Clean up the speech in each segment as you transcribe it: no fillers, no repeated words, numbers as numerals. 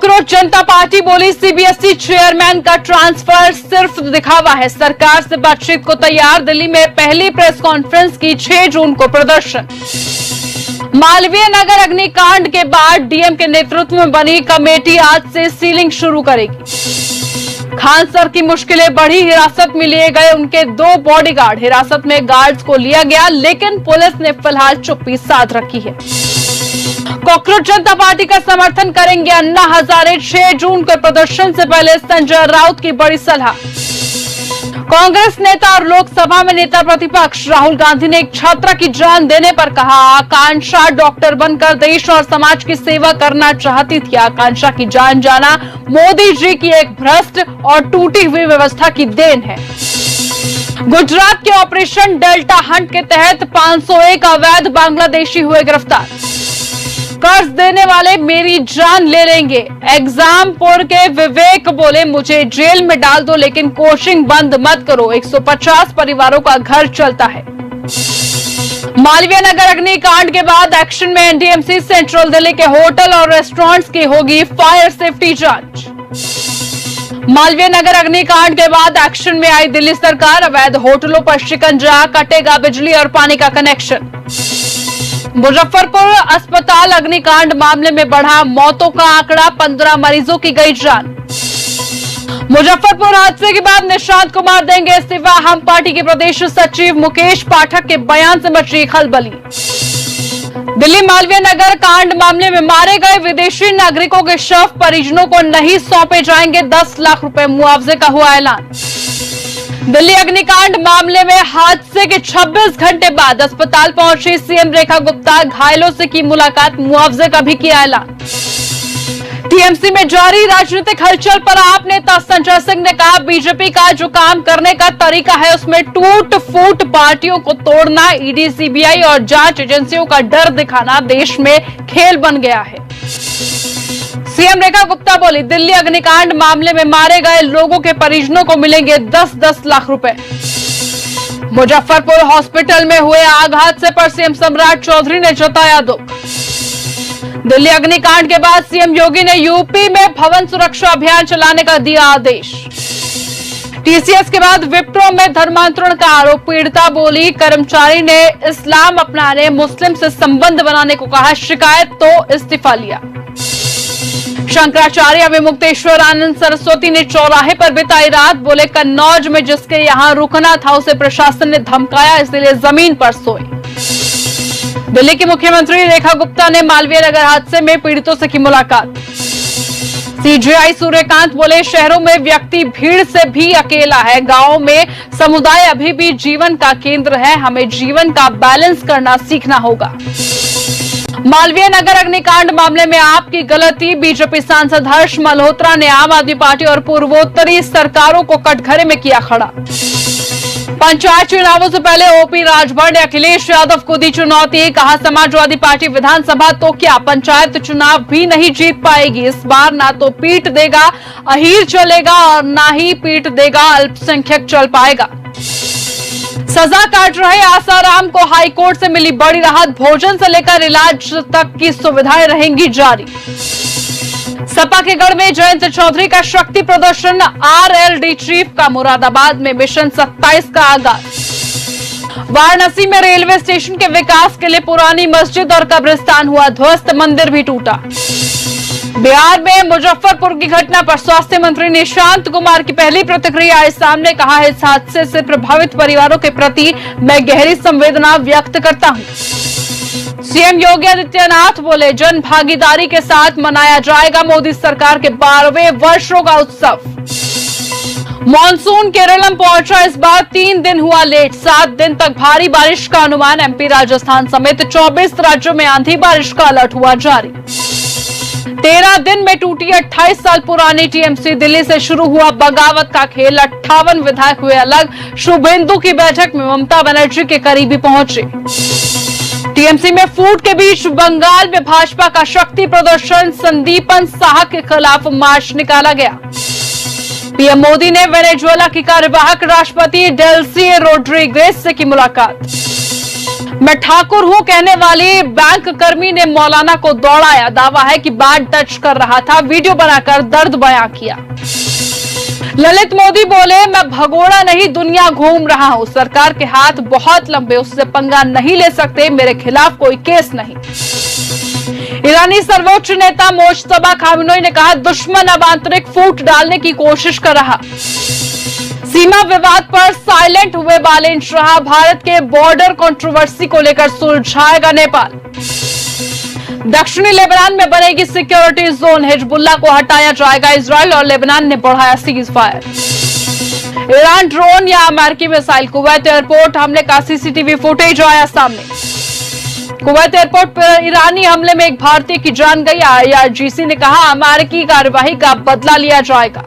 Cockroach जनता party बोली CBSE chairman का transfer सिर्फ दिखावा है, सरकार से बातचीत को तैयार। दिल्ली में पहली प्रेस कॉन्फ्रेंस की 6 जून को प्रदर्शन। मालवीय नगर अग्निकांड के बाद डीएम के नेतृत्व में बनी कमेटी आज से सीलिंग शुरू करेगी। खान सर की मुश्किलें बढ़ी, हिरासत में लिए गए उनके 2 बॉडीगार्ड। हिरासत में गार्ड्स को लिया गया, लेकिन पुलिस ने फिलहाल चुप्पी साध रखी है। कॉकरोच जनता पार्टी का समर्थन करेंगे अन्ना हजारे। 6 जून को प्रदर्शन से पहले संजय राउत की बड़ी सलाह। कांग्रेस नेता और लोकसभा में नेता प्रतिपक्ष राहुल गांधी ने एक छात्रा की जान देने पर कहा, आकांक्षा डॉक्टर बनकर देश और समाज की सेवा करना चाहती थी। आकांक्षा की जान जाना मोदी जी की एक भ्रष्ट और टूटी हुई व्यवस्था की देन है। गुजरात के ऑपरेशन डेल्टा हंट के तहत 501 अवैध बांग्लादेशी हुए गिरफ्तार। कर्ज देने वाले मेरी जान ले लेंगे। एग्जामपुर के विवेक बोले, मुझे जेल में डाल दो लेकिन कोचिंग बंद मत करो। 150 परिवारों का घर चलता है। मालवीय नगर अग्निकांड के बाद एक्शन में एनडीएमसी। सेंट्रल दिल्ली के होटल और रेस्टोरेंट्स की होगी फायर सेफ्टी जांच। मालवीय नगर अग्निकांड के बाद एक्शन में आई दिल्ली सरकार। अवैध होटलों पर शिकंजा, कटेगा बिजली और पानी का कनेक्शन। मुजफ्फरपुर अस्पताल अग्निकांड मामले में बढ़ा मौतों का आंकड़ा, 15 मरीजों की गई जान। मुजफ्फरपुर हादसे के बाद निशांत कुमार देंगे इस्तीफा। हम पार्टी के प्रदेश सचिव मुकेश पाठक के बयान से मची खलबली। दिल्ली मालवीय नगर कांड मामले में मारे गए विदेशी नागरिकों के शव परिजनों को नहीं सौंपे जाएंगे। 10 लाख रुपए मुआवजे का हुआ ऐलान। दिल्ली अग्निकांड मामले में हादसे के 26 घंटे बाद अस्पताल पहुंची सीएम रेखा गुप्ता। घायलों से की मुलाकात, मुआवजे का भी किया ऐलान। टीएमसी में जारी राजनीतिक हलचल पर आप नेता संजय सिंह ने कहा, बीजेपी का जो काम करने का तरीका है उसमें टूट फूट पार्टियों को तोड़ना, ईडी, सीबीआई और जांच एजेंसियों का डर दिखाना देश में खेल बन गया है। सीएम रेखा गुप्ता बोली, दिल्ली अग्निकांड मामले में मारे गए लोगों के परिजनों को मिलेंगे 10-10 लाख रुपए। मुजफ्फरपुर हॉस्पिटल में हुए आग हादसे पर सीएम सम्राट चौधरी ने जताया दुख। दिल्ली अग्निकांड के बाद सीएम योगी ने यूपी में भवन सुरक्षा अभियान चलाने का दिया आदेश। टीसीएस के बाद विप्रो में धर्मांतरण का आरोप, पीड़िता बोली, कर्मचारी ने इस्लाम अपनाने, मुस्लिम से संबंध बनाने को कहा, शिकायत तो इस्तीफा लिया। शंकराचार्य विमुक्तेश्वर आनंद सरस्वती ने चौराहे पर बिताई रात, बोले कन्नौज में जिसके यहां रुकना था उसे प्रशासन ने धमकाया, इसलिए जमीन पर सोए। दिल्ली की मुख्यमंत्री रेखा गुप्ता ने मालवीय नगर हादसे में पीड़ितों से की मुलाकात। सीजेआई सूर्यकांत बोले, शहरों में व्यक्ति भीड़ से भी अकेला है, गांवों में समुदाय अभी भी जीवन का केंद्र है, हमें जीवन का बैलेंस करना सीखना होगा। मालवीय नगर अग्निकांड मामले में आपकी गलती, बीजेपी सांसद हर्ष मल्होत्रा ने आम आदमी पार्टी और पूर्वोत्तरी सरकारों को कटघरे में किया खड़ा। पंचायत चुनावों से पहले ओपी राजभर ने अखिलेश यादव को दी चुनौती, कहा समाजवादी पार्टी विधानसभा तो क्या पंचायत चुनाव भी नहीं जीत पाएगी। इस बार ना तो पीट देगा अहीर चलेगा और ना ही पीट देगा अल्पसंख्यक चल पाएगा। सजा काट रहे आसाराम को हाईकोर्ट से मिली बड़ी राहत, भोजन से लेकर इलाज तक की सुविधाएं रहेंगी जारी। सपा के गढ़ में जयंत चौधरी का शक्ति प्रदर्शन, आरएलडी चीफ का मुरादाबाद में मिशन 27 का आगाज। वाराणसी में रेलवे स्टेशन के विकास के लिए पुरानी मस्जिद और कब्रिस्तान हुआ ध्वस्त, मंदिर भी टूटा। बिहार में मुजफ्फरपुर की घटना पर स्वास्थ्य मंत्री निशांत कुमार की पहली प्रतिक्रिया आई सामने, कहा है इस हादसे से प्रभावित परिवारों के प्रति मैं गहरी संवेदना व्यक्त करता हूं। सीएम योगी आदित्यनाथ बोले, जन भागीदारी के साथ मनाया जाएगा मोदी सरकार के 12वें वर्षों का उत्सव। मॉनसून केरलम पहुंचा, इस बार 3 दिन हुआ लेट, 7 दिन तक भारी बारिश का अनुमान। एमपी, राजस्थान समेत 24 राज्यों में आंधी बारिश का अलर्ट हुआ जारी। 13 दिन में टूटी 28 साल पुरानी टीएमसी, दिल्ली से शुरू हुआ बगावत का खेल, 58 विधायक हुए अलग। शुभेंदु की बैठक में ममता बनर्जी के करीबी पहुंचे। टीएमसी में फूट के बीच बंगाल में भाजपा का शक्ति प्रदर्शन, संदीपन साहा के खिलाफ मार्च निकाला गया। पीएम मोदी ने वेनेजुएला की कार्यवाहक राष्ट्रपति डेल्सी रोड्रिगेज से की मुलाकात। मैं ठाकुर हूं कहने वाली बैंक कर्मी ने मौलाना को दौड़ाया। दावा है कि बात टच कर रहा था, वीडियो बनाकर दर्द बयां किया। ललित मोदी बोले, मैं भगोड़ा नहीं दुनिया घूम रहा हूं, सरकार के हाथ बहुत लंबे, उससे पंगा नहीं ले सकते, मेरे खिलाफ कोई केस नहीं। ईरानी सर्वोच्च नेता मोज्तबा खामेनेई ने कहा, दुश्मन अब आंतरिक फूट डालने की कोशिश कर रहा। सीमा विवाद पर साइलेंट हुए बालेन शाह, भारत के बॉर्डर कंट्रोवर्सी को लेकर सुलझाएगा नेपाल। दक्षिणी लेबनान में बनेगी सिक्योरिटी जोन, हिजबुल्लाह को हटाया जाएगा। इजरायल और लेबनान ने बढ़ाया सीज फायर। ईरान ड्रोन या अमेरिकी मिसाइल, कुवैत एयरपोर्ट हमले का सीसीटीवी फुटेज आया सामने। कुवैत एयरपोर्ट पर ईरानी हमले में एक भारतीय की जान गई। IRGC ने कहा, अमेरिकी कार्यवाही का बदला लिया जाएगा।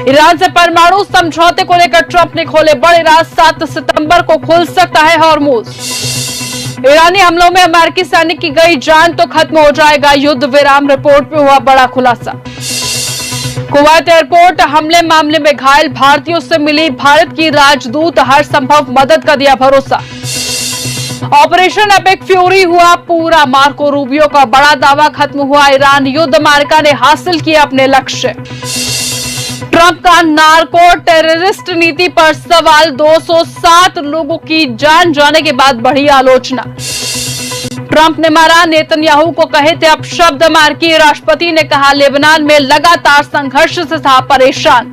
ईरान से परमाणु समझौते को लेकर ट्रंप ने खोले बड़े राज, 7 सितंबर को खुल सकता है हॉर्मुज। ईरानी हमलों में अमेरिकी सैनिक की गई जान तो खत्म हो जाएगा युद्ध विराम, रिपोर्ट में हुआ बड़ा खुलासा। कुवैत एयरपोर्ट हमले मामले में घायल भारतीयों से मिली भारत की राजदूत, हर संभव मदद का दिया भरोसा। ऑपरेशन एपिक फ्यूरी हुआ पूरा, मार्को रूबियो का बड़ा दावा खत्म हुआ ईरान युद्ध, अमेरिका ने हासिल किया अपने लक्ष्य। ट्रंप का नार्को टेररिस्ट नीति पर सवाल, 207 लोगों की जान जाने के बाद बढ़ी आलोचना। ट्रंप ने मारा नेतन्याहू को कहे थे अपशब्द, अमेरिकी राष्ट्रपति ने कहा लेबनान में लगातार संघर्ष से था परेशान।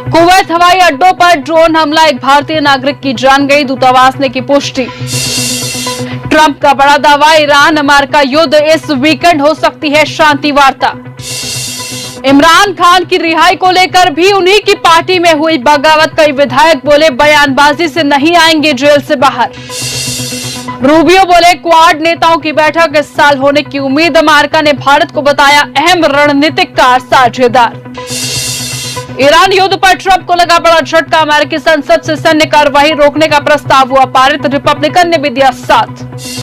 कुवैत हवाई अड्डों पर ड्रोन हमला, एक भारतीय नागरिक की जान गई, दूतावास ने की पुष्टि। ट्रंप का बड़ा दावा, ईरान अमेरिका युद्ध, इस वीकेंड हो सकती है शांति वार्ता। इमरान खान की रिहाई को लेकर भी उन्हीं की पार्टी में हुई बगावत, कई विधायक बोले बयानबाजी से नहीं आएंगे जेल से बाहर। रूबियो बोले क्वाड नेताओं की बैठक इस साल होने की उम्मीद, अमेरिका ने भारत को बताया अहम रणनीतिक साझेदार। ईरान युद्ध पर ट्रंप को लगा बड़ा झटका, अमेरिकी संसद से सैन्य कार्रवाई रोकने का प्रस्ताव हुआ पारित, रिपब्लिकन ने भी दिया साथ।